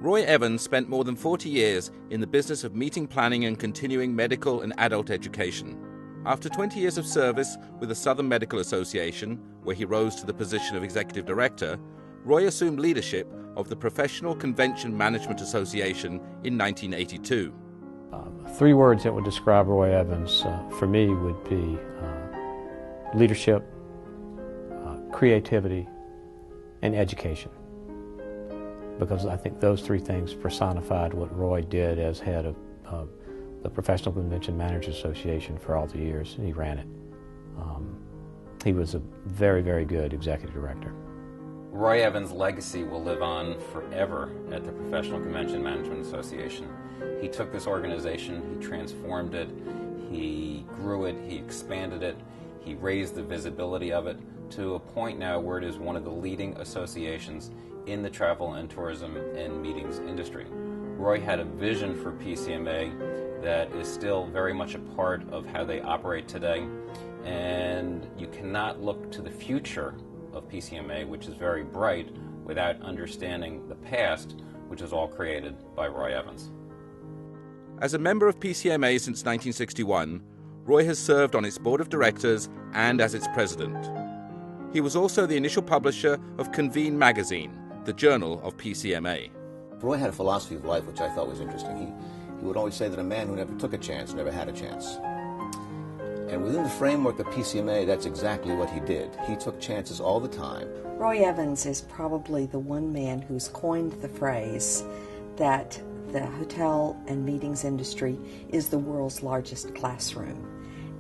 Roy Evans spent more than 40 years in the business of meeting planning and continuing medical and adult education. After 20 years of service with the Southern Medical Association, where he rose to the position of executive director, Roy assumed leadership of the Professional Convention Management Association in 1982. Three words that would describe Roy Evans for me would be leadership, creativity, and education. Because I think those three things personified what Roy did as head of the Professional Convention Managers Association for all the years he ran it. He was a very, very good executive director. Roy Evans' legacy will live on forever at the Professional Convention Management Association. He took this organization, he transformed it, he grew it, he expanded it, he raised the visibility of it to a point now where it is one of the leading associations in the travel and tourism and meetings industry. Roy had a vision for PCMA that is still very much a part of how they operate today, and you cannot look to the future of PCMA, which is very bright, without understanding the past, which is all created by Roy Evans. As a member of PCMA since 1961, Roy has served on its board of directors and as its president. He was also the initial publisher of Convene magazine, the journal of PCMA. Roy had a philosophy of life which I thought was interesting. He would always say that a man who never took a chance never had a chance. And within the framework of PCMA, that's exactly what he did. He took chances all the time. Roy Evans is probably the one man who's coined the phrase that the hotel and meetings industry is the world's largest classroom.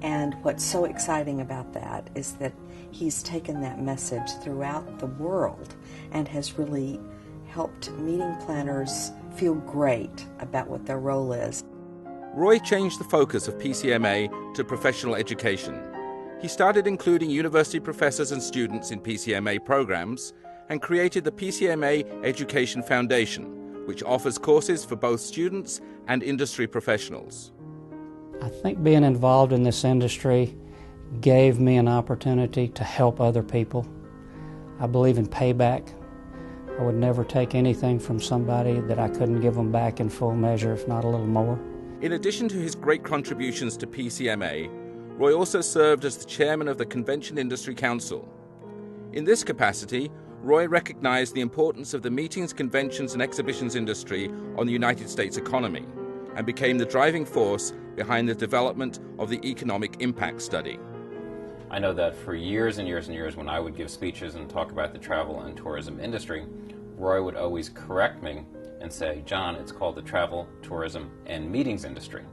And what's so exciting about that is that he's taken that message throughout the world and has really helped meeting planners feel great about what their role is. Roy changed the focus of PCMA to professional education. He started including university professors and students in PCMA programs and created the PCMA Education Foundation, which offers courses for both students and industry professionals. I think being involved in this industry gave me an opportunity to help other people. I believe in payback. I would never take anything from somebody that I couldn't give them back in full measure, if not a little more. In addition to his great contributions to PCMA, Roy also served as the chairman of the Convention Industry Council. In this capacity, Roy recognized the importance of the meetings, conventions, and exhibitions industry on the United States economy and became the driving force behind the development of the Economic Impact Study. I know that for years and years and years, when I would give speeches and talk about the travel and tourism industry, Roy would always correct me and say, "John, it's called the travel, tourism, and meetings industry."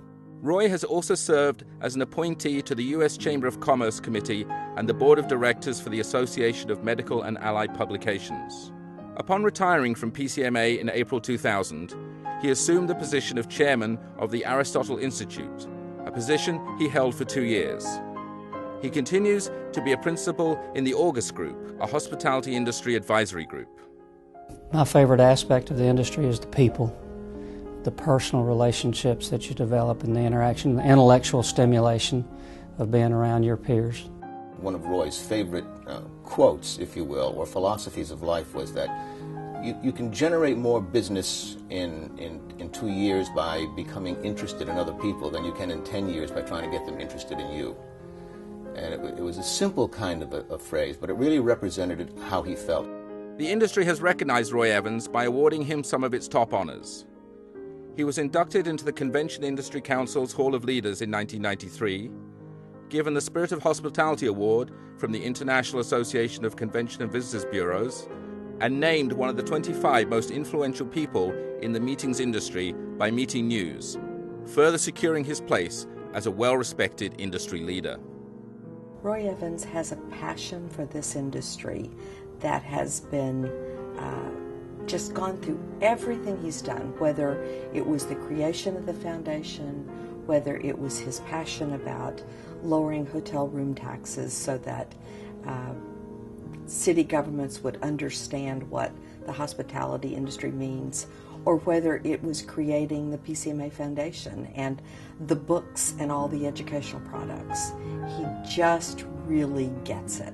Roy has also served as an appointee to the U.S. Chamber of Commerce Committee and the Board of Directors for the Association of Medical and Allied Publications. Upon retiring from PCMA in April 2000, he assumed the position of chairman of the Aristotle Institute, a position he held for 2 years. He continues to be a principal in the August Group, a hospitality industry advisory group. My favorite aspect of the industry is the people, the personal relationships that you develop in the interaction, the intellectual stimulation of being around your peers. One of Roy's favorite quotes, if you will, or philosophies of life was that you can generate more business in 2 years by becoming interested in other people than you can in 10 years by trying to get them interested in you. And it was a simple kind of a phrase, but it really represented how he felt. The industry has recognized Roy Evans by awarding him some of its top honors. He was inducted into the Convention Industry Council's Hall of Leaders in 1993, given the Spirit of Hospitality Award from the International Association of Convention and Visitors Bureaus, and named one of the 25 most influential people in the meetings industry by Meeting News, further securing his place as a well-respected industry leader. Roy Evans has a passion for this industry that has been just gone through everything he's done, whether it was the creation of the foundation, whether it was his passion about lowering hotel room taxes so that city governments would understand what the hospitality industry means, or whether it was creating the PCMA Foundation and the books and all the educational products. He just really gets it.